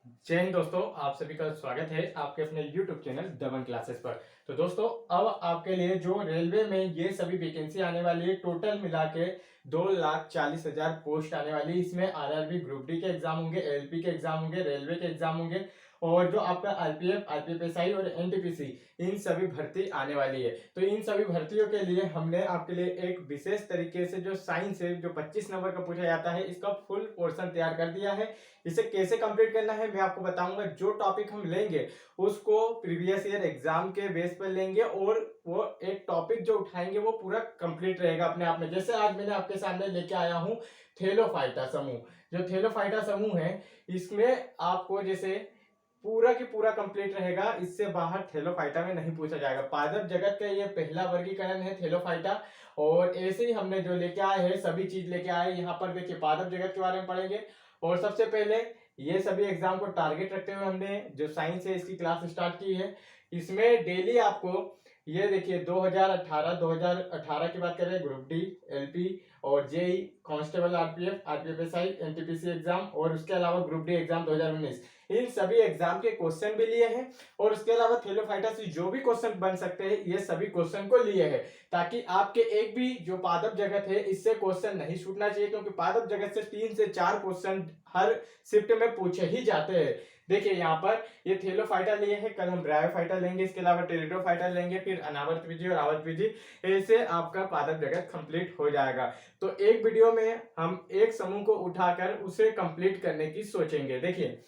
जय हिंद दोस्तों, आप सभी का स्वागत है आपके अपने YouTube चैनल दमन क्लासेस पर। तो दोस्तों, अब आपके लिए जो रेलवे में ये सभी वैकेंसी आने वाली है, टोटल मिला के 2,40,000 पोस्ट आने वाली है। इसमें आरआरबी ग्रुप डी के एग्जाम होंगे, एलपी के एग्जाम होंगे, रेलवे के एग्जाम होंगे और जो आपका आरपीएफ, आरपीएफएसआई और एनटीपीसी, इन सभी भर्ती आने वाली है। तो इन सभी भर्तियों के लिए हमने आपके लिए एक विशेष तरीके से जो साइंस है, जो 25 नंबर का पूछा जाता है, इसका फुल पोर्शन तैयार कर दिया है। इसे कैसे कंप्लीट करना है मैं आपको बताऊंगा। जो टॉपिक हम लेंगे उसको प्रीवियस ईयर एग्जाम के बेस पर लेंगे और वो एक टॉपिक जो उठाएंगे वो पूरा कंप्लीट रहेगा अपने आप में। जैसे आज मैंने आपके सामने लेके आया हूं थेलोफाइटा समूह। जो थेलोफाइटा समूह है, इसमें आपको जैसे पूरा की पूरा कंप्लीट रहेगा। इससे बाहर थेलोफाइटा में नहीं पूछा जाएगा। पादप जगत का ये पहला वर्गीकरण है थेलोफाइटा। और ऐसे ही हमने जो लेके आए हैं सभी चीज लेके आए। यहाँ पर देखिए पादप जगत के बारे में पढ़ेंगे। और सबसे पहले ये सभी एग्जाम को टारगेट रखते हुए हमने जो साइंस है इसकी क्लास स्टार्ट की है। इसमें डेली आपको ये देखिए 2018 की बात करें, ग्रुप डी, एलपी और JE, constable, RPF, RPF SI, NTPC exam और उसके अलावा ग्रुप डी एग्जाम 2019, इन सभी एग्जाम के क्वेश्चन भी लिए हैं। और उसके अलावा थेलोफाइटा से जो भी क्वेश्चन बन सकते हैं ये सभी क्वेश्चन को लिए हैं, ताकि आपके एक भी जो पादप जगत है इससे क्वेश्चन नहीं छूटना चाहिए, क्योंकि पादप जगत से 3 से 4 क्वेश्चन हर शिफ्ट में पूछे ही जाते हैं। देखिए यहाँ पर ये थेलोफाइटा लिए हैं, कल हम ब्रायोफाइटा लेंगे, इसके अलावा टेरिडोफाइटा लेंगे, फिर अनावर्त विधि और आवर्त विधि। ऐसे आपका पादप जगत कंप्लीट हो जाएगा। तो एक वीडियो में हम एक समूह को उठाकर उसे कंप्लीट करने की सोचेंगे। देखिए,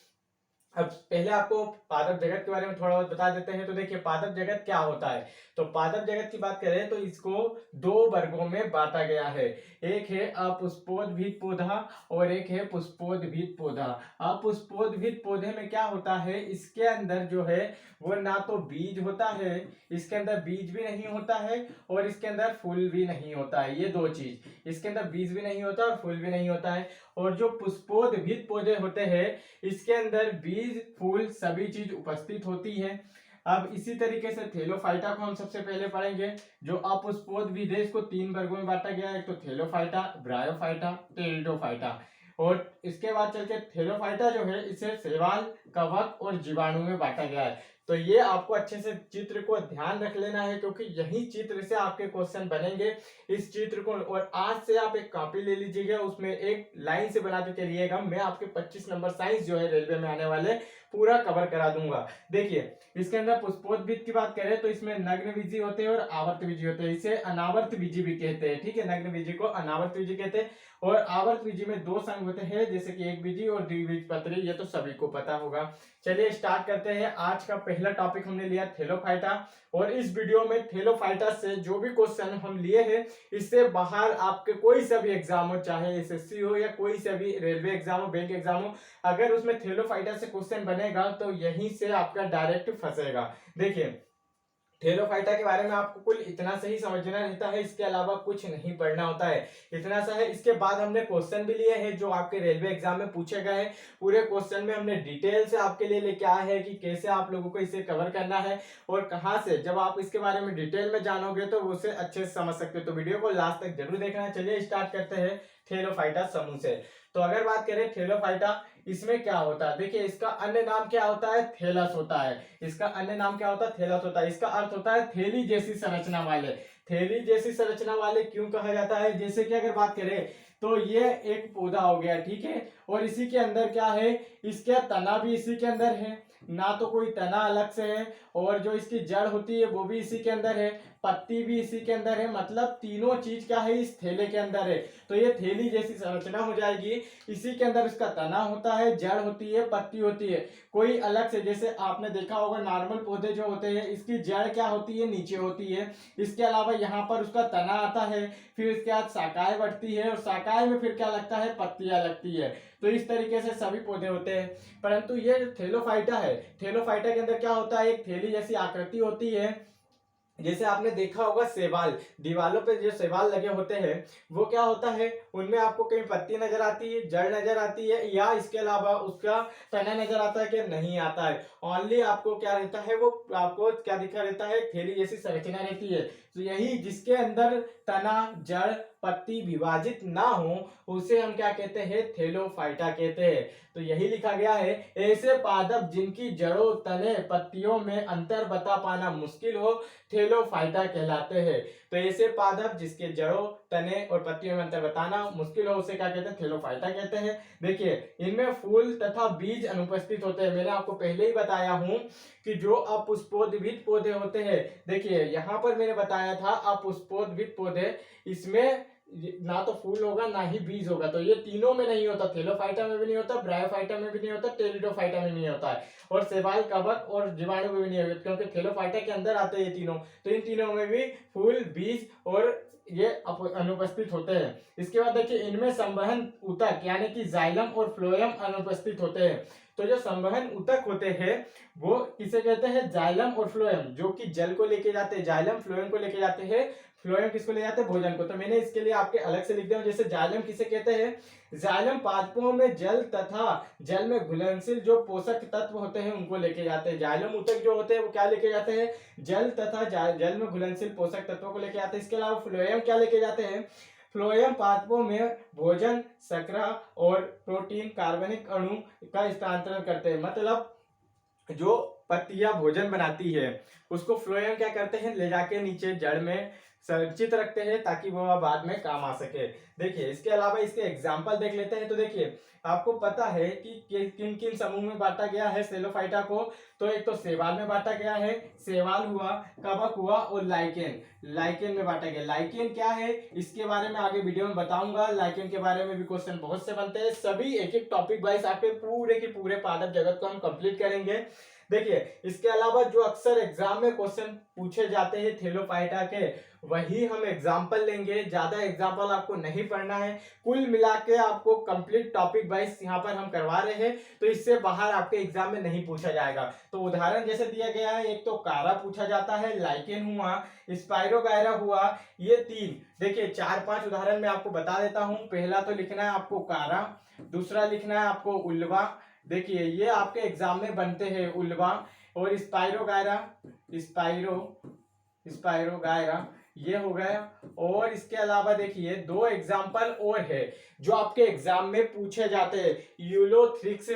अब पहले आपको पादप जगत के बारे में थोड़ा बहुत बता देते हैं। तो देखिए पादप जगत क्या होता है। तो पादप जगत की बात करें तो इसको 2 वर्गों में बांटा गया है। एक है अपुष्पोद्भिद पौधा और एक है पुष्पोद्भिद पौधा। अपुष्पोद्भिद पौधे में क्या होता है, इसके अंदर जो है वो ना तो बीज होता है, इसके अंदर बीज भी नहीं होता है और इसके अंदर फूल भी नहीं होता है। ये दो चीज, इसके अंदर बीज भी नहीं होता और फूल भी नहीं होता है। और जो पुष्पोद्भिद पौधे होते हैं इसके अंदर बीज, फूल सभी चीज उपस्थित होती है। अब इसी तरीके से थेलोफाइटा को हम सबसे पहले पढ़ेंगे। जो अपुष्पोद्भिद है इसको 3 वर्गों में बांटा गया है। एक तो थेलोफाइटा, ब्रायोफाइटा, टेरिडोफाइटा। और इसके बाद चल के थेलोफाइटा जो है इसे शैवाल, कवक और जीवाणु में बांटा गया है। तो ये आपको अच्छे से चित्र को ध्यान रख लेना है, क्योंकि यही चित्र से आपके क्वेश्चन बनेंगे। इस चित्र को और आज से आप एक कॉपी ले लीजिएगा, उसमें एक लाइन से बना के चलिएगा। मैं आपके 25 नंबर साइंस जो है रेलवे में आने वाले पूरा कवर करा दूंगा। देखिए इसके अंदर पुष्पोद्भिद की बात करें तो इसमें नग्न बीजी होते हैं और आवर्त बीजी होते हैं। इसे अनावर्त बीजी भी कहते हैं। ठीक है, नग्न बीजी को अनावर्त बीजी कहते हैं। और आवर्त बीजी में 2 संघ होते हैं, जैसे कि एक बीजी और द्विबीजपत्री। ये तो सभी को पता होगा। चलिए स्टार्ट करते हैं। आज का पहला टॉपिक हमने लिया थेलोफाइटा। और इस वीडियो में थेलोफाइटा से जो भी क्वेश्चन हम लिए हैं, इससे बाहर आपके कोई सा भी एग्जाम हो, चाहे एसएससी हो या कोई सा भी रेलवे एग्जाम हो, बैंक एग्जाम हो, अगर उसमें थेलोफाइटा से क्वेश्चन बनेगा तो यहीं से आपका डायरेक्ट फंसेगा। देखिए थेलोफाइटा के बारे में आपको कुल इतना सही समझना रहता है, इसके अलावा कुछ नहीं पढ़ना होता है। इतना सा है। इसके बाद हमने क्वेश्चन भी लिए हैं जो आपके रेलवे एग्जाम में पूछे गए हैं। पूरे क्वेश्चन में हमने डिटेल से आपके लिए लेके आए हैं कि कैसे आप लोगों को इसे कवर करना है और कहां से। जब आप इसके बारे में डिटेल में जानोगे तो उसे अच्छे से समझ सकते हो। तो वीडियो को लास्ट तक जरूर देखना है। चलिए स्टार्ट करते हैं थेलोफाइटा समूह से। तो अगर बात करें थेलोफाइटा, इसमें क्या होता है। देखिए इसका अन्य नाम क्या होता है, थैलस होता है। इसका अन्य नाम क्या होता है, थैलस होता है। इसका अर्थ होता है थैली जैसी संरचना वाले। थैली जैसी संरचना वाले क्यों कहा जाता है, जैसे कि अगर बात करें तो ये एक पौधा हो गया, ठीक है। और इसी के अंदर क्या है, इसका तना भी इसी के अंदर है, ना तो कोई तना अलग से है। और जो इसकी जड़ होती है वो भी इसी के अंदर है, पत्ती भी इसी के अंदर है। मतलब तीनों चीज क्या है, इस थैले के अंदर है। तो ये थैली जैसी संरचना हो जाएगी। इसी के अंदर इसका तना होता है, जड़ होती है, पत्ती होती है। कोई अलग से, जैसे आपने देखा होगा नॉर्मल पौधे जो होते हैं इसकी जड़ क्या होती है, नीचे होती है। इसके अलावा यहाँ पर उसका तना आता है, फिर इसके बाद शाखाएं बढ़ती है और शाखाएं में फिर क्या लगता है, पत्तियां लगती है। तो इस तरीके से सभी पौधे होते हैं। परंतु ये जो थेलोफाइटा है, थेलोफाइटा के अंदर क्या होता है, एक थैली जैसी आकृति होती है। जैसे आपने देखा होगा शैवाल, दीवालों पे जो शैवाल लगे होते हैं वो क्या होता है, उनमें आपको कहीं पत्ती नजर आती है, जड़ नजर आती है, या इसके अलावा उसका तना नजर आता है कि नहीं आता है। ओनली आपको क्या रहता है, वो आपको क्या दिखा रहता है, थैली जैसी संरचना रहती है। तो यही जिसके अंदर तना, जड़, पत्ती विभाजित ना हो उसे हम क्या कहते हैं, थैलोफाइटा कहते हैं। तो यही लिखा गया है, ऐसे पादप जिनकी जड़ों, तने, पत्तियों में अंतर बता पाना मुश्किल हो थैलोफाइटा कहलाते हैं। तो ऐसे पादप जिसके जड़ों, तने और पत्तियों में अंतर बताना मुश्किल हो उसे क्या कहते हैं, थैलोफाइटा कहते हैं। देखिए इनमें फूल तथा बीज अनुपस्थित होते हैं। मैंने आपको पहले ही बताया हूं कि जो अपुष्पोद्भिद पौधे होते हैं, देखिए यहाँ पर मैंने बताया था अपुष्पोद्भिद पौधे, इसमें ना तो फूल होगा ना ही बीज होगा, तो ये तीनों में नहीं होता, थैलोफाइटा में भी नहीं होता, ब्रायोफाइटा में भी नहीं होता, टेरिडोफाइटा में नहीं होता है, और शैवाल, कवक और जीवाणु में भी नहीं होता, क्योंकि थैलोफाइटा के अंदर आते हैं ये तीनों। तो इन तीनों में भी फूल, बीज और ये अनुपस्थित होते हैं। इसके बाद देखिए इनमें संवहन ऊतक यानी कि जाइलम और फ्लोएम अनुपस्थित होते हैं। तो जो संवहन ऊतक होते हैं वो किसे कहते हैं, जाइलम और फ्लोएम, जो कि जल को लेके जाते हैं, जाइलम फ्लोएम को लेके जाते हैं, फ्लोएम किसको ले जाते हैं, भोजन को। तो मैंने इसके लिए आपके अलग से लिख दिया, जैसे जाइलम किसे कहते हैं, जाइलम पादपों में जल तथा जल में घुलनशील जो पोषक तत्व होते हैं उनको लेके जाते हैं। जाइलम ऊतक जो होते हैं वो क्या लेके जाते हैं, जल तथा जल में घुलनशील पोषक तत्वों को लेके जाते हैं। इसके अलावा फ्लोएम क्या लेके जाते हैं, फ्लोएम पादपों में भोजन, शर्करा और प्रोटीन, कार्बनिक अणु का स्थानांतरण करते हैं। मतलब जो पत्तियां भोजन बनाती है उसको फ्लोएम क्या करते हैं, ले जाके नीचे जड़ में संचित रखते हैं ताकि वो बाद में काम आ सके। देखिए इसके अलावा इसके एग्जाम्पल देख लेते हैं। तो देखिए आपको पता है कि किन किन समूह में बांटा गया है थैलोफाइटा को। तो एक तो शैवाल में बांटा गया है, शैवाल हुआ, कवक हुआ और लाइकेन, लाइकेन में बांटा गया। लाइकेन क्या है इसके बारे में आगे वीडियो में बताऊंगा। लाइकेन के बारे में भी क्वेश्चन बहुत से बनते हैं, सभी एक एक टॉपिक वाइज आपके पूरे के पूरे पादप जगत को हम कंप्लीट करेंगे। देखिए इसके अलावा जो अक्सर एग्जाम में क्वेश्चन पूछे जाते हैं थैलोफाइटा के, वही हम एग्जाम्पल लेंगे, ज्यादा एग्जाम्पल आपको नहीं पढ़ना है। कुल मिला के आपको कंप्लीट टॉपिक वाइज यहाँ पर हम करवा रहे हैं, तो इससे बाहर आपके एग्जाम में नहीं पूछा जाएगा। तो उदाहरण जैसे दिया गया है, एक तो कारा पूछा जाता है, लाइकेन हुआ, स्पाइरोगायरा हुआ, ये तीन। देखिए 4-5 उदाहरण मैं आपको बता देता हूँ। पहला तो लिखना है आपको कारा, दूसरा लिखना है आपको उल्वा, देखिए ये आपके एग्जाम में बनते हैं उल्वा, और स्पाइरोगायरा ये हो गया। और इसके अलावा देखिए 2 एग्जाम्पल और है जो आपके एग्जाम में पूछे जाते हैं, यूलोथ्रिक्स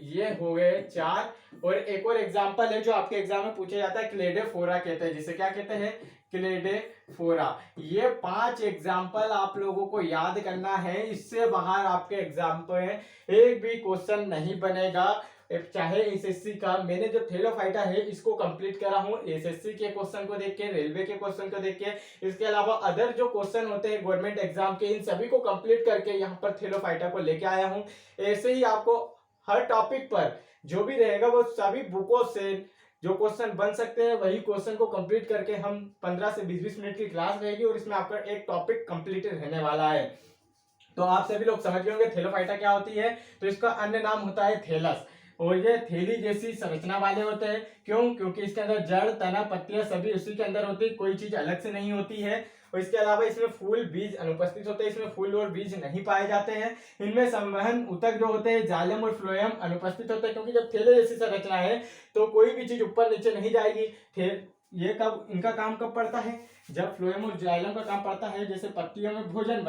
ये हो गए 4। और एक और एग्जाम्पल है जो आपके एग्जाम में पूछा जाता है, क्लेडोफोरा कहते हैं, जिसे क्या कहते हैं, क्लेडोफोरा। ये 5 एग्जाम्पल आप लोगों को याद करना है, इससे बाहर आपके एग्जाम में एक भी क्वेश्चन नहीं बनेगा, चाहे एसएससी का। मैंने जो थैलोफाइटा है इसको कंप्लीट करा हूँ एसएससी के क्वेश्चन को देख के, रेलवे के क्वेश्चन को देख के। इसके अलावा अदर जो क्वेश्चन होते हैं गवर्नमेंट एग्जाम के, इन सभी को कंप्लीट करके यहाँ पर थैलोफाइटा को लेके आया हूँ। ऐसे ही आपको हर टॉपिक पर जो भी रहेगा वो सभी बुकों से जो क्वेश्चन बन सकते हैं वही क्वेश्चन को कंप्लीट करके हम 15 से 20 मिनट की क्लास रहेगी, और इसमें आपका एक टॉपिक कंप्लीट रहने वाला है। तो आप सभी लोग समझ गए होंगे थैलोफाइटा क्या होती है। तो इसका अन्य नाम होता है थैलस, और ये थैली जैसी संरचना वाले होते हैं। क्यों? क्योंकि इसके अंदर जड़, तना, पत्तियां सभी उसी के अंदर होती है, कोई चीज अलग से नहीं होती है। और इसके अलावा इसमें फूल, बीज अनुपस्थित होते हैं, इसमें फूल और बीज नहीं पाए जाते हैं। इनमें संवहन ऊतक जो होते हैं, जाइलम और फ्लोएम अनुपस्थित होते हैं, क्योंकि जब थैले जैसी संरचना है तो कोई भी चीज ऊपर नीचे नहीं जाएगी। ये कब इनका काम कब पड़ता है, जब फ्लोएम और जाइलम का काम पड़ता है, जैसे पत्तियों में भोजन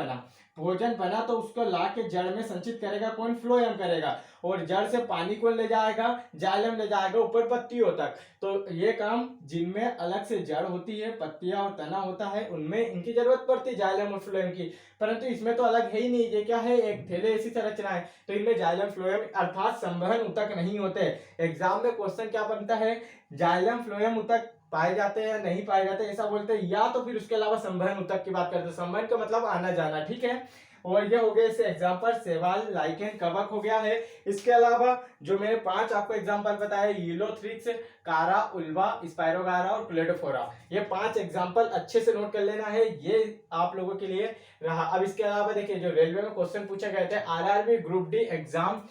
बना तो उसको ला के जड़ में संचित करेगा कौन, फ्लोएम करेगा, और जड़ से पानी को ले जाएगा, जाइलम ले जाएगा ऊपर पत्तियों तक। तो ये काम जिनमें अलग से जड़ होती है, पत्तियां और तना होता है, उनमें इनकी जरूरत पड़ती है जाइलम और फ्लोएम की, परंतु इसमें तो अलग है ही नहीं। ये क्या है, एक थैले ऐसी संरचना है, तो इनमें जाइलम फ्लोएम अर्थात संवहन ऊतक नहीं होते। एग्जाम में क्वेश्चन क्या बनता है, जाइलम फ्लोएम ऊतक पाए जाते हैं नहीं पाए जाते ऐसा बोलते हैं, या तो फिर उसके अलावा संवहन ऊतक की बात करते हैं। संवहन का मतलब आना जाना, ठीक है। और ये हो गए इससे एग्जाम्पल, शैवाल, लाइकेन, कवक हो गया है। इसके अलावा जो मैंने 5 आपको एग्जाम्पल बताया, यूलोथ्रिक्स, कारा, उल्वा, स्पाइरोगायरा और क्लेडोफोरा, ये 5 एग्जाम्पल अच्छे से नोट कर लेना है, ये आप लोगों के लिए रहा। अब इसके अलावा देखिए जो रेलवे में क्वेश्चन पूछे गए थे, आरआरबी ग्रुप डी एग्जाम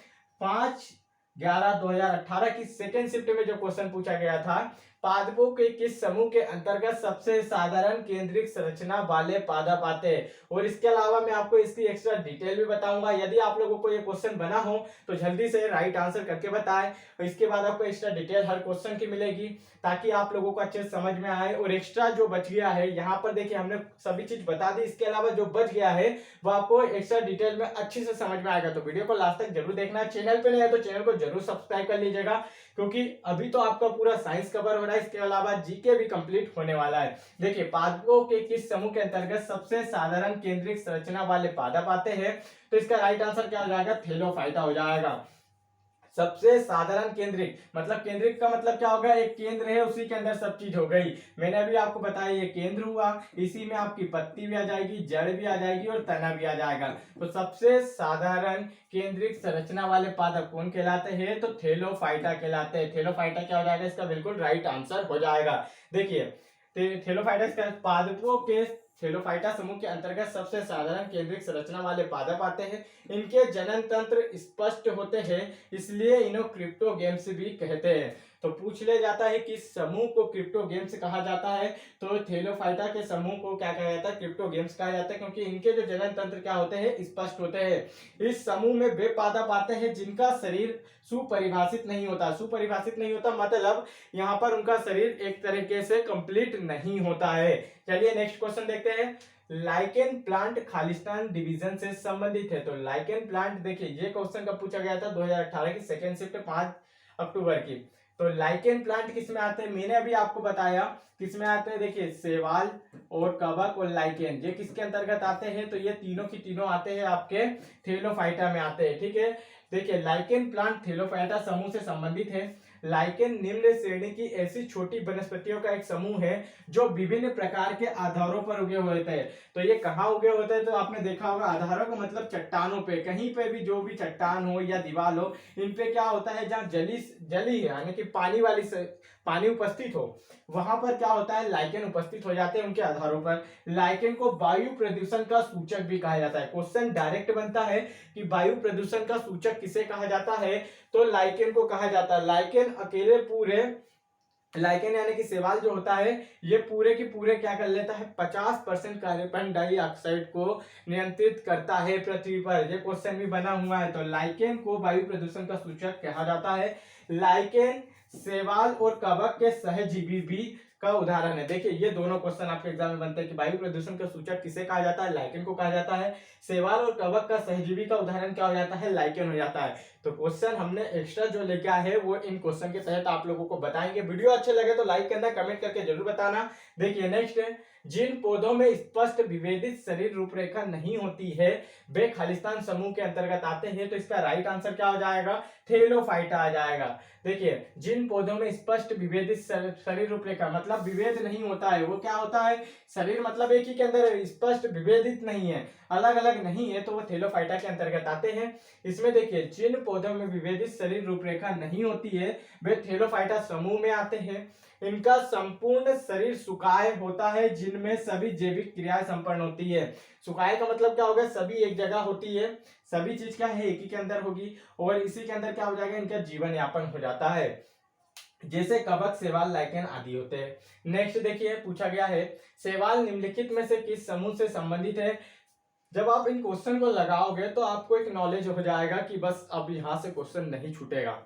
5/11/2018 की सेकेंड शिफ्ट में जो क्वेश्चन पूछा गया था, पादपों के किस समूह के अंतर्गत सबसे साधारण केंद्रिक संरचना वाले पादप आते हैं। और इसके अलावा मैं आपको इसकी एक्स्ट्रा डिटेल भी बताऊंगा। यदि आप लोगों को ये क्वेश्चन बना हो तो जल्दी से राइट आंसर करके बताएं, और इसके बाद आपको एक्स्ट्रा डिटेल हर क्वेश्चन की मिलेगी ताकि आप लोगों को अच्छे से समझ में आए। और एक्स्ट्रा जो बच गया है यहाँ पर देखिए हमने सभी चीज बता दी, इसके अलावा जो बच गया है वो आपको एक्स्ट्रा डिटेल में अच्छे से समझ में आएगा। तो वीडियो को लास्ट तक जरूर देखना। चैनल पे नहीं है तो चैनल को जरूर सब्सक्राइब कर लीजिएगा, क्योंकि अभी तो आपका पूरा साइंस कवर हो रहा है, इसके अलावा जीके भी कंप्लीट होने वाला है। देखिए पादपों के किस समूह के अंतर्गत सबसे साधारण केंद्रिक संरचना वाले पादप आते हैं, तो इसका राइट आंसर क्या हो जाएगा, थैलोफाइटा हो जाएगा। सबसे साधारण केंद्रिक मतलब केंद्रिक का मतलब क्या होगा, एक केंद्र है उसी के अंदर सब चीज हो गई। मैंने अभी आपको बताया ये केंद्र हुआ, इसी में आपकी पत्ती भी आ जाएगी, जड़ भी आ जाएगी और तना भी आ जाएगा। तो सबसे साधारण केंद्रिक संरचना वाले पादप कौन कहलाते हैं, तो थैलोफाइटा कहलाते हैं। थैलोफाइटा क्या हो जाएगा, इसका बिल्कुल राइट आंसर हो जाएगा। देखिए थैलोफाइटा इसका पादपों के थैलोफाइटा समूह के अंतर्गत सबसे साधारण केंद्रिक संरचना वाले पादप आते हैं। इनके जनन तंत्र स्पष्ट होते हैं, इसलिए इन्हें क्रिप्टोगेम्स भी कहते हैं। तो पूछ ले जाता है कि समूह को क्रिप्टोगेम्स कहा जाता है, तो थैलोफाइटा के समूह को क्या कहा जाता है, क्रिप्टोगेम्स कहा जाता है, क्योंकि इनके जो जनन तंत्र क्या होते हैं, स्पष्ट होते हैं। इस समूह में वे पादप आते हैं जिनका शरीर सुपरिभाषित नहीं होता। सुपरिभाषित नहीं होता मतलब यहाँ पर उनका शरीर एक तरीके से कंप्लीट नहीं होता है। चलिए नेक्स्ट क्वेश्चन देखते हैं। लाइकेन प्लांट खालिस्तान डिवीजन से संबंधित है। तो लाइकेन प्लांट देखिए ये क्वेश्चन कब पूछा गया था, 2018 की सेकेंड शिफ्ट 5 अक्टूबर की। तो लाइकेन प्लांट किसमें आते हैं, मैंने अभी आपको बताया किसमें आते हैं। देखिए सेवाल और कवक और लाइकेन ये किसके अंतर्गत आते हैं, तो ये तीनों की तीनों आते हैं आपके थैलोफाइटा में आते हैं। ठीक है, देखिए लाइकेन प्लांट थैलोफाइटा समूह से संबंधित है। लाइकेन निम्न श्रेणी की ऐसी छोटी वनस्पतियों का एक समूह है जो विभिन्न प्रकार के आधारों पर उगे हुए थे। तो ये कहाँ उगे होते हैं, तो आपने देखा होगा आधारों का मतलब चट्टानों पे, कहीं पे भी जो भी चट्टान हो या दीवार हो, इन पे क्या होता है जहाँ जली है यानी कि पानी उपस्थित हो, वहां पर क्या होता है लाइकेन उपस्थित हो जाते हैं उनके आधारों पर। लाइकेन को वायु प्रदूषण का सूचक भी कहा जाता है। क्वेश्चन डायरेक्ट बनता है कि वायु प्रदूषण का सूचक किसे कहा जाता है, तो लाइकेन को कहा जाता है। लाइकेन अकेले पूरे लाइकेन यानी कि शैवाल जो होता है ये पूरे के पूरे क्या कर लेता है, 50% कार्बन डाइऑक्साइड को नियंत्रित करता है पृथ्वी पर। ये क्वेश्चन भी बना हुआ है। तो लाइकेन को वायु प्रदूषण का सूचक कहा जाता है। लाइकेन शैवाल और कवक के सहजीवी भी का उदाहरण है। देखिए ये दोनों क्वेश्चन आपके एग्जाम में बनते हैं कि वायु प्रदूषण का सूचक किसे कहा जाता है, लाइकेन को कहा जाता है। शैवाल और कवक का सहजीवी का उदाहरण क्या हो जाता है, लाइकेन हो जाता है। तो क्वेश्चन हमने एक्स्ट्रा जो लेके आए हैं वो इन क्वेश्चन के तहत आप लोगों को बताएंगे। वीडियो अच्छे लगे तो लाइक करना, कमेंट करके जरूर बताना। देखिए नेक्स्ट है, जिन पौधों में स्पष्ट विभेदित शरीर रूपरेखा नहीं होती है वे खालिस्तान समूह के अंतर्गत आते हैं। तो इसका राइट आंसर क्या हो जाएगा, थैलोफाइटा आ जाएगा। देखिए जिन पौधों में स्पष्ट विभेदित शरीर रूपरेखा मतलब विभेद नहीं होता है, वो क्या होता है, शरीर मतलब एक ही के अंदर स्पष्ट विभेदित नहीं है, अलग अलग नहीं है, तो वो थैलोफाइटा के अंतर्गत आते हैं। इसमें देखिए जिन पौधों में विभेदित शरीर रूपरेखा नहीं होती है वे थैलोफाइटा समूह में आते हैं। इनका संपूर्ण शरीर सुकाय होता है जिनमें सभी जैविक क्रियाएं संपन्न होती है। सुकाय का मतलब क्या होगा, सभी एक जगह होती है, सभी चीज क्या है एक ही के अंदर होगी, और इसी के अंदर क्या हो जाएगा, इनका जीवन यापन हो जाता है, जैसे कवक शैवाल लाइकेन आदि होते हैं। नेक्स्ट देखिए पूछा गया है, शैवाल निम्नलिखित में से किस समूह से संबंधित है। जब आप इन क्वेश्चन को लगाओगे तो आपको एक नॉलेज हो जाएगा कि बस अब यहाँ से क्वेश्चन नहीं छूटेगा।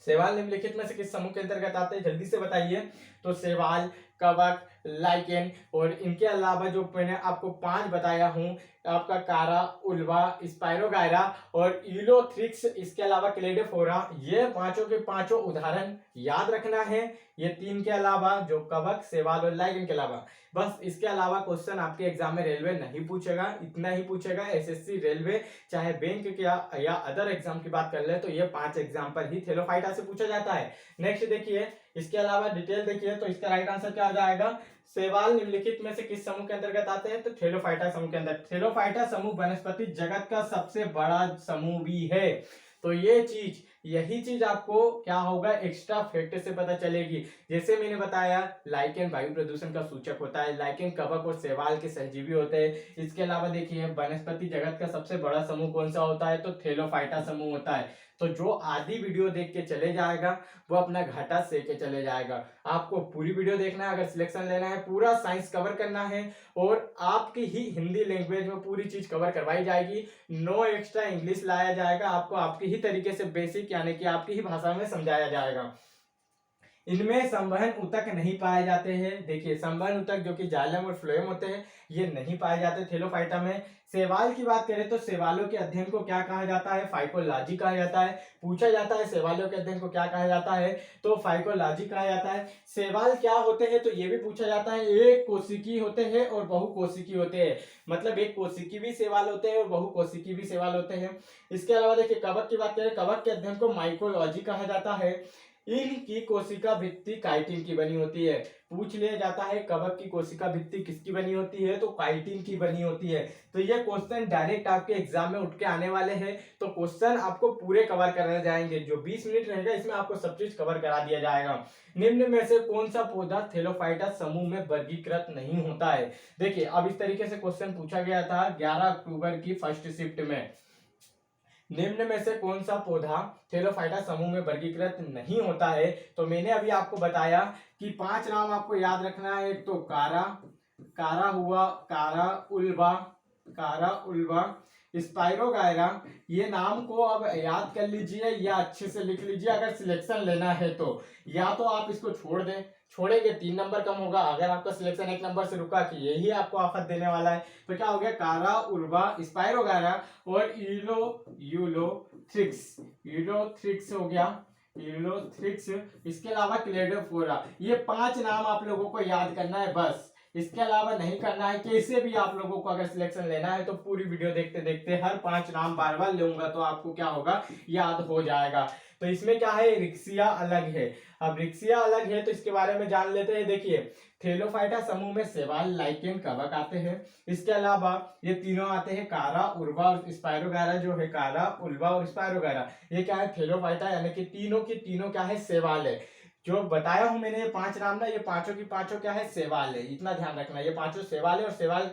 शैवाल निम्नलिखित में से किस समूह के अंतर्गत आते हैं, जल्दी से बताइए। तो शैवाल, कवक, लाइकेन और इनके अलावा जो मैंने आपको 5 बताया हूं, आपका कारा, उल्वा, स्पाइरोगायरा और यूलोथ्रिक्स, इसके अलावा क्लेडोफोरा, ये पांचों के पांचों उदाहरण याद रखना है। ये 3 के अलावा जो कवक, शैवाल और लाइकेन के अलावा, बस इसके अलावा क्वेश्चन आपके एग्जाम में रेलवे नहीं पूछेगा, इतना ही पूछेगा। एसएससी, रेलवे, चाहे बैंक के या अदर एग्जाम की बात कर ले तो ये 5 एग्जाम पर ही थैलोफाइटा से पूछा जाता है। नेक्स्ट देखिए इसके अलावा डिटेल देखिए, तो इसका राइट आंसर क्या हो जाएगा, शैवाल निम्नलिखित में से किस समूह के अंतर्गत आते हैं, तो थैलोफाइटा समूह के अंदर। थैलोफाइटा समूह वनस्पति जगत का सबसे बड़ा समूह भी है। तो ये चीज, यही चीज आपको क्या होगा, एक्स्ट्रा फैक्ट से पता चलेगी। जैसे मैंने बताया लाइकेन वायु प्रदूषण का सूचक होता है, लाइकेन कवक और शैवाल के सहजीवी होते हैं। इसके अलावा देखिए वनस्पति जगत का सबसे बड़ा समूह कौन सा होता है, तो थैलोफाइटा समूह होता है। तो जो आधी वीडियो देख के चले जाएगा वो अपना घाटा सह के चले जाएगा। आपको पूरी वीडियो देखना है, अगर सिलेक्शन लेना है, पूरा साइंस कवर करना है और आपकी ही हिंदी लैंग्वेज में पूरी चीज कवर करवाई जाएगी। नो एक्स्ट्रा इंग्लिश लाया जाएगा, आपको आपकी ही तरीके से बेसिक यानी कि आपकी ही भाषा में समझाया जाएगा। इनमें संवहन ऊतक नहीं पाए जाते हैं। देखिए संवहन ऊतक जो कि जाइलम और फ्लोएम होते हैं ये नहीं पाए जाते थैलोफाइटा में। शैवाल की बात करें तो शैवालों के अध्ययन को क्या कहा जाता है? फाइकोलॉजी कहा जाता है। पूछा जाता है शैवालों के अध्ययन को क्या कहा जाता है, तो फाइकोलॉजी कहा जाता है। शैवाल क्या होते हैं तो ये भी पूछा जाता है। एक कोशिकी होते हैं और बहुकोशिकी होते हैं, मतलब एक कोशिकी भी शैवाल होते हैं और बहुकोशिकी भी शैवाल होते हैं। इसके अलावा देखिए कवक की बात करें, कवक के अध्ययन को माइकोलॉजी कहा जाता है। इनकी कोशिका भित्ति काइटिन की बनी होती है। पूछ लिया जाता है कवक की कोशिका भित्ति किसकी बनी होती है, तो काइटिन की बनी होती है। तो ये क्वेश्चन डायरेक्ट आपके एग्जाम में उठ के आने वाले हैं, तो क्वेश्चन आपको पूरे कवर करने जाएंगे। जो 20 मिनट रहेगा इसमें आपको सब चीज कवर करा दिया जाएगा। निम्न में से कौन सा पौधा थैलोफाइटा समूह में वर्गीकृत नहीं होता है? देखिए अब इस तरीके से क्वेश्चन पूछा गया था 11 अक्टूबर की फर्स्ट शिफ्ट में। निम्न में से कौन सा पौधा थैलोफाइटा समूह में वर्गीकृत नहीं होता है? तो मैंने अभी आपको बताया कि 5 नाम आपको याद रखना है। एक तो कारा, कारा हुआ, कारा उल्वा, स्पाइरोगायरा। ये नाम को अब याद कर लीजिए या अच्छे से लिख लीजिए अगर सिलेक्शन लेना है तो। या तो आप इसको छोड़ दें, छोड़ेंगे 3 नंबर कम होगा। अगर आपका सिलेक्शन 1 नंबर से रुका कि यही आपको आफत देने वाला है, तो क्या हो गया? कारा उर्वा, स्पाइरोगायरा और यूलोथ्रिक्स हो गया, यूलोथ्रिक्स। इसके अलावा क्लेडोफोरा। ये 5 नाम आप लोगों को याद करना है बस, इसके अलावा नहीं करना है। कैसे भी आप लोगों को अगर सिलेक्शन लेना है तो पूरी वीडियो देखते देखते हर 5 नाम बार बार लूंगा तो आपको क्या होगा? याद हो जाएगा। तो इसमें क्या है? रिक्सिया अलग है। अब रिक्सिया अलग है तो इसके बारे में जान लेते हैं। देखिए थैलोफाइटा समूह में शैवाल, लाइकेन, कवक आते हैं। इसके अलावा ये तीनों आते हैं कारा, उर्वा और स्पाइरोगायरा। जो है कारा, उल्वा और स्पाइरोगायरा, ये क्या है? थैलोफाइटा यानी कि तीनों की तीनों क्या है? शैवाल है। जो बताया हूं मैंने ये 5 नाम ना, ये पांचों की पांचों क्या है? शैवाल है। इतना ध्यान रखना, ये पांचों शैवाल है। और शैवाल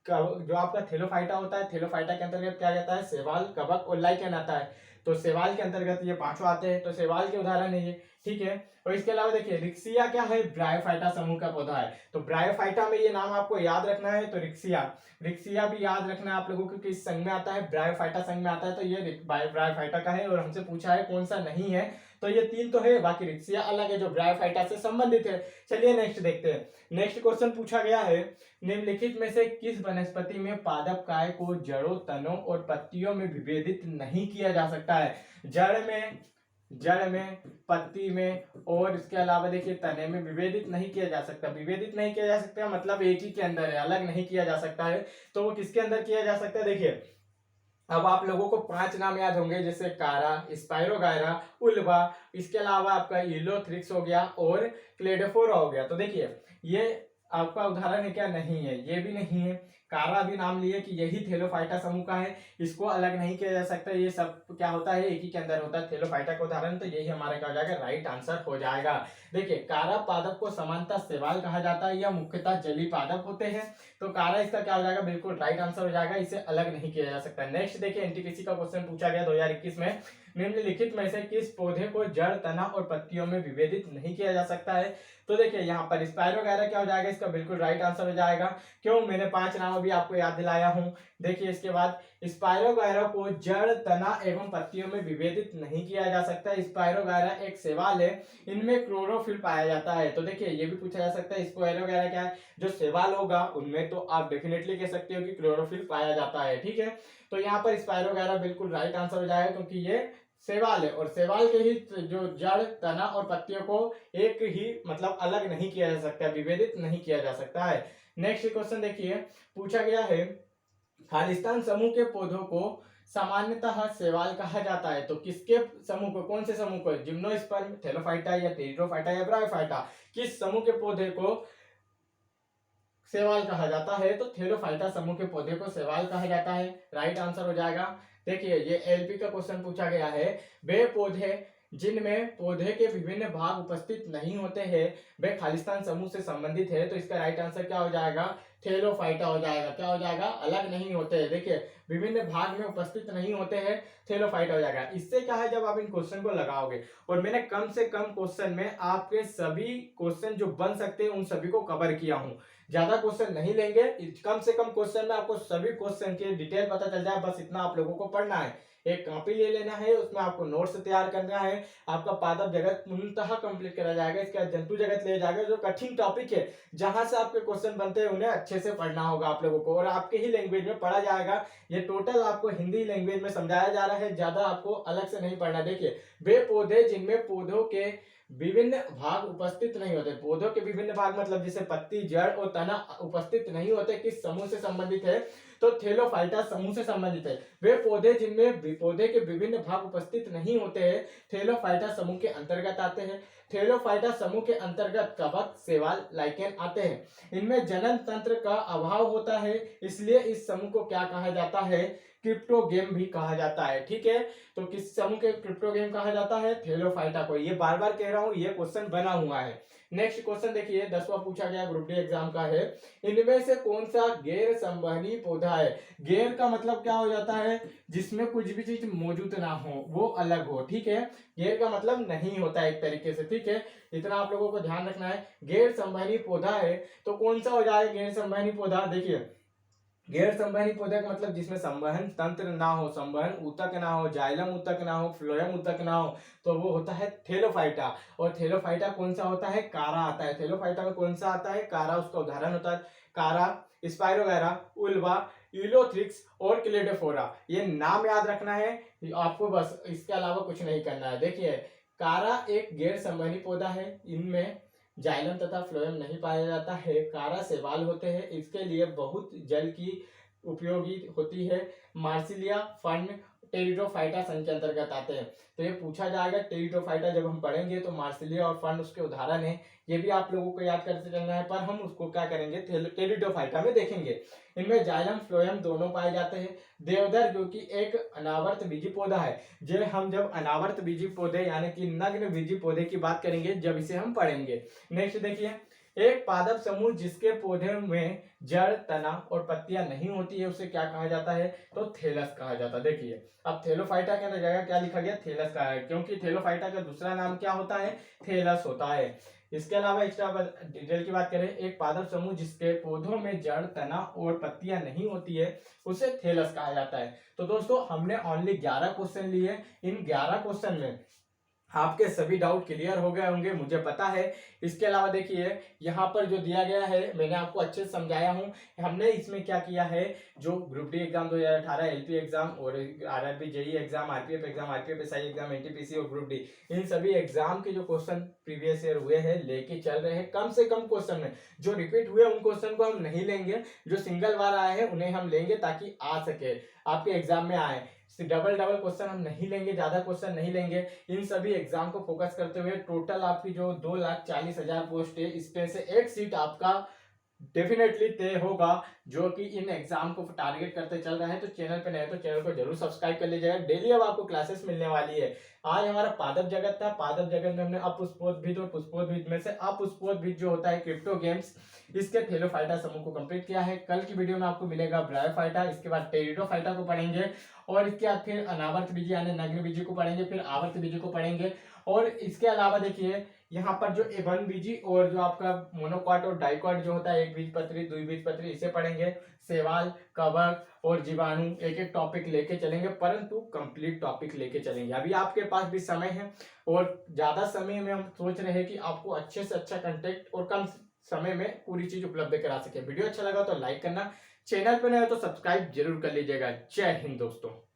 का जो आपका थैलोफाइटा होता है, थैलोफाइटा के अंतर्गत क्या आता है? शैवाल, कवक और लाइकेन आता है। तो शैवाल के अंतर्गत ये पांचों आते हैं, तो शैवाल के उदाहरण है ये, ठीक है। और इसके अलावा देखिए रिक्सिया क्या है? ब्रायोफाइटा समूह का पौधा है। तो ब्रायोफाइटा में ये नाम आपको याद रखना है। तो रिक्सिया, रिक्सिया भी याद रखना है आप लोगों को, किस संघ में आता है? ब्रायोफाइटा संघ में आता है। तो ये ब्रायोफाइटा का है। और हमसे पूछा है कौन सा नहीं है, तो ये 3 तो है, बाकी रिक्सिया अलग है जो ब्रायोफाइटा से संबंधित है। चलिए नेक्स्ट देखते हैं। नेक्स्ट क्वेश्चन पूछा गया है, निम्नलिखित में से किस वनस्पति में पादप काय को जड़ों, तनों और पत्तियों में विभेदित नहीं किया जा सकता है? जड़ में, पत्ती में और इसके अलावा देखिए तने में विभेदित नहीं किया जा सकता। विभेदित नहीं किया जा सकता मतलब एक ही के अंदर है, अलग नहीं किया जा सकता है। तो वो किसके अंदर किया जा सकता है? देखिए अब आप लोगों को 5 नाम याद होंगे, जैसे कारा, स्पाइरोगायरा, उल्वा, इसके अलावा आपका यूलोथ्रिक्स हो गया और क्लेडोफोरा हो गया। तो देखिए ये आपका उदाहरण है क्या? नहीं है, ये भी नहीं है। कारा भी नाम लिए कि यही थैलोफाइटा समूह का है, इसको अलग नहीं किया जा सकता। ये सब क्या होता है? एक ही के अंदर होता है थैलोफाइटा का उदाहरण। तो यही हमारा क्या हो जाएगा? राइट आंसर हो जाएगा। देखिए कारा पादप को सामान्यतः शैवाल कहा जाता है, या मुख्यतः जलीय पादप होते हैं। तो कारा इसका क्या हो जाएगा? बिल्कुल राइट आंसर हो जाएगा, इसे अलग नहीं किया जा सकता। नेक्स्ट देखिए एनटीपीसी का क्वेश्चन पूछा गया 2021 में, निम्नलिखित में से किस पौधे को जड़, तना और पत्तियों में विभेदित नहीं किया जा सकता है? तो देखिए यहाँ पर स्पाइरोगायरा क्या हो जाएगा? इसका बिल्कुल राइट आंसर हो जाएगा। क्यों? मैंने 5 नाम अभी आपको याद दिलाया हूं। देखिए इसके बाद स्पाइरोगायरा को जड़, तना एवं पत्तियों में विभेदित नहीं किया जा सकता। स्पाइरोगायरा एक शैवाल है, इनमें क्लोरोफिल पाया जाता है। तो देखिए ये भी पूछा जा सकता है स्पाइरोगायरा क्या है? जो शैवाल होगा उनमें तो आप डेफिनेटली कह सकते हो कि क्लोरोफिल पाया जाता है, ठीक है। तो यहाँ पर स्पाइरोगायरा बिल्कुल राइट आंसर हो जाएगा, क्योंकि ये शैवाल है और शैवाल के ही जो जड़, तना और पत्तियों को एक ही मतलब अलग नहीं किया जा सकता, विभेदित नहीं किया जा सकता है। नेक्स्ट क्वेश्चन देखिए पूछा गया है, खालिस्तान समूह के पौधों को सामान्यतः शैवाल कहा जाता है। तो किसके समूह को, कौन से समूह को? जिम्नोस्पर्म, थैलोफाइटा या टेरिडोफाइटा या ब्रायोफाइटा, किस समूह के पौधे को शैवाल कहा जाता है? तो थैलोफाइटा समूह के पौधे को शैवाल कहा जाता है, राइट आंसर हो जाएगा। देखिए ये एलपी का क्वेश्चन पूछा गया है, वे पौधे जिनमें पौधे के विभिन्न भाग उपस्थित नहीं होते हैं वे खालिस्तान समूह से संबंधित है। तो इसका राइट आंसर क्या हो जाएगा, थेलोफाइटा हो जाएगा। क्या हो जाएगा, अलग नहीं होते हैं। देखिए विभिन्न भाग में उपस्थित नहीं होते हैं, थेलोफाइटा हो जाएगा। इससे क्या है, जब आप इन क्वेश्चन को लगाओगे और मैंने कम से कम क्वेश्चन में आपके सभी क्वेश्चन जो बन सकते हैं उन सभी को कवर किया हूं। ज्यादा क्वेश्चन नहीं लेंगे, कम से कम क्वेश्चन में आपको सभी क्वेश्चन के डिटेल पता चल जाए, बस इतना आप लोगों को पढ़ना है। एक कॉपी ले लेना है, उसमें आपको नोट्स तैयार करना है। आपका पादप जगत पूर्णतः कंप्लीट करा जाएगा। इसके बाद जंतु जगत ले जाएगा, जो कठिन टॉपिक है जहां से आपके क्वेश्चन बनते हैं उन्हें अच्छे से पढ़ना होगा आप लोगों को, और आपके ही लैंग्वेज में पढ़ा जाएगा। ये टोटल आपको हिंदी लैंग्वेज में समझाया जा रहा है, ज्यादा आपको अलग से नहीं पढ़ना। देखिए वे पौधे जिनमें पौधों के विभिन्न भाग उपस्थित नहीं होते, पौधों के विभिन्न भाग मतलब जैसे पत्ती, जड़ और तना उपस्थित नहीं होते, किस समूह से संबंधित है, तो थेलोफाइटा समूह से संबंधित है। वे पौधे जिनमें पौधे के विभिन्न भाग उपस्थित नहीं होते हैं थेलोफाइटा समूह के अंतर्गत आते हैं। थेलोफाइटा समूह के अंतर्गत कवक, शैवाल, लाइकेन आते हैं। इनमें जनन तंत्र का अभाव होता है, इसलिए इस समूह को क्या कहा जाता है, क्रिप्टोगेम भी कहा जाता है। ठीक है, तो किस समूह के क्रिप्टोगेम कहा जाता है, थेलोफाइटा को। ये बार बार कह रहा हूं, ये क्वेश्चन बना हुआ है। नेक्स्ट क्वेश्चन देखिए, 10वां पूछा गया ग्रुप डी एग्जाम का है, इनमें से कौन सा गैर संवहनी पौधा है। गैर का मतलब क्या हो जाता है, जिसमें कुछ भी चीज मौजूद ना हो, वो अलग हो। ठीक है, गैर का मतलब नहीं होता एक तरीके से। ठीक है, इतना आप लोगों को ध्यान रखना है। गैर संवहनी पौधा है तो कौन सा हो जाए गैर संवहनी पौधा। देखिए गैर संवहनी पौधे का मतलब जिसमें संवहन तंत्र ना हो, संवहन ऊतक ना हो, जाइलम ऊतक ना हो, फ्लोएम ऊतक ना हो, तो वो होता है थेलोफाइटा। और थेलोफाइटा कौन सा होता है, कारा आता है। थेलोफाइटा में कौन सा आता है, कारा, उसका उदाहरण होता है कारा, स्पाइरोगैरा, उल्वा, यूलोथ्रिक्स और क्लेडोफोरा। ये नाम याद रखना है आपको, बस इसके अलावा कुछ नहीं करना है। देखिए कारा एक गैर संवहनी पौधा है, इनमें जाइलम तथा फ्लोएम नहीं पाया जाता है, कारा शैवाल होते हैं, इसके लिए बहुत जल की उपयोगी होती है। मार्सिलिया, फर्न, टेरिडोफाइटा संघ के अंतर्गत आते हैं। तो ये पूछा जाएगा, टेरिडोफाइटा जब हम पढ़ेंगे तो मार्सिलिया और फर्न उसके उदाहरण है। ये भी आप लोगों को याद करते चलना है, पर हम उसको क्या करेंगे, टेरिडोफाइटा में देखेंगे। इनमें जाइलम फ्लोएम दोनों पाए जाते हैं। देवदार जो कि एक अनावर्त बीजी पौधा है, जो हम जब अनावर्त बीजी पौधे यानी कि नग्न बीजी पौधे की बात करेंगे जब इसे हम पढ़ेंगे। नेक्स्ट देखिए, एक पादप समूह जिसके पौधे में जड़, तना और पत्तियां नहीं होती है उसे क्या कहा जाता है, तो थेलस कहा जाता है। देखिए अब थेलोफाइटा के अंदर जगह क्या लिखा गया, थेलस का है, क्योंकि थेलोफाइटा का दूसरा नाम क्या होता है, थेलस होता है। इसके अलावा एक्स्ट्रा डिटेल की बात करें, एक पादप समूह जिसके पौधों में जड़, तना और पत्तियां नहीं होती है उसे थेलस कहा जाता है। तो दोस्तों हमने ओनली 11 क्वेश्चन लिए। इन 11 क्वेश्चन में आपके सभी डाउट क्लियर हो गए होंगे, मुझे पता है। इसके अलावा देखिए यहाँ पर जो दिया गया है मैंने आपको अच्छे से समझाया हूँ। हमने इसमें क्या किया है, जो group D exam 2018, LP exam और RRB, JE exam, RPF exam, RPF SI exam, NTPC और ग्रुप डी, इन सभी एग्जाम के जो क्वेश्चन प्रीवियस ईयर हुए हैं लेके चल रहे हैं। कम से कम क्वेश्चन में जो रिपीट हुए उन क्वेश्चन को हम नहीं लेंगे, जो सिंगल बार आए हैं उन्हें हम लेंगे ताकि आ सके आपके एग्जाम में आए। डबल क्वेश्चन हम नहीं लेंगे, ज्यादा क्वेश्चन नहीं लेंगे। इन सभी एग्जाम को फोकस करते हुए टोटल आपकी जो 2,40,000 पोस्ट है इसमें से एक सीट आपका डेफिनेटली तय होगा, जो कि इन एग्जाम को टारगेट करते चल रहे हैं। तो चैनल पे नए तो चैनल को जरूर सब्सक्राइब कर लीजिएगा। डेली अब आपको क्लासेस मिलने वाली है। आज हमारा पादप जगत था, पादप जगत में हमने अपुष्पोद्भिद और पुष्पोद्भिद में से अपुष्पोद्भिद जो होता है क्रिप्टो गेम्स, इसके थेलोफाइटा समूह को कंप्लीट किया है। कल की वीडियो में आपको मिलेगा ब्रायोफाइटा, इसके बाद टेरिडोफाइटा को पढ़ेंगे और इसके बाद फिर अनावर्त बीजी यानी नग्न बीजी को पढ़ेंगे, फिर आवर्त बीजी को पढ़ेंगे। और इसके अलावा देखिए यहाँ पर जो एवन बीजी और जो आपका मोनोकॉट और डाइकॉट जो होता है, एक बीजपत्री, द्विबीजपत्री, इसे पढ़ेंगे। शैवाल, कवक और जीवाणु एक एक टॉपिक लेके चलेंगे, परंतु कंप्लीट टॉपिक लेके चलेंगे। अभी आपके पास भी समय है और ज्यादा समय में हम सोच रहे हैं कि आपको अच्छे से अच्छा कंटेंट और कम समय में पूरी चीज उपलब्ध करा सके। वीडियो अच्छा लगा तो लाइक करना, चैनल पर नए हो तो सब्सक्राइब जरूर कर लीजिएगा। जय हिंद दोस्तों।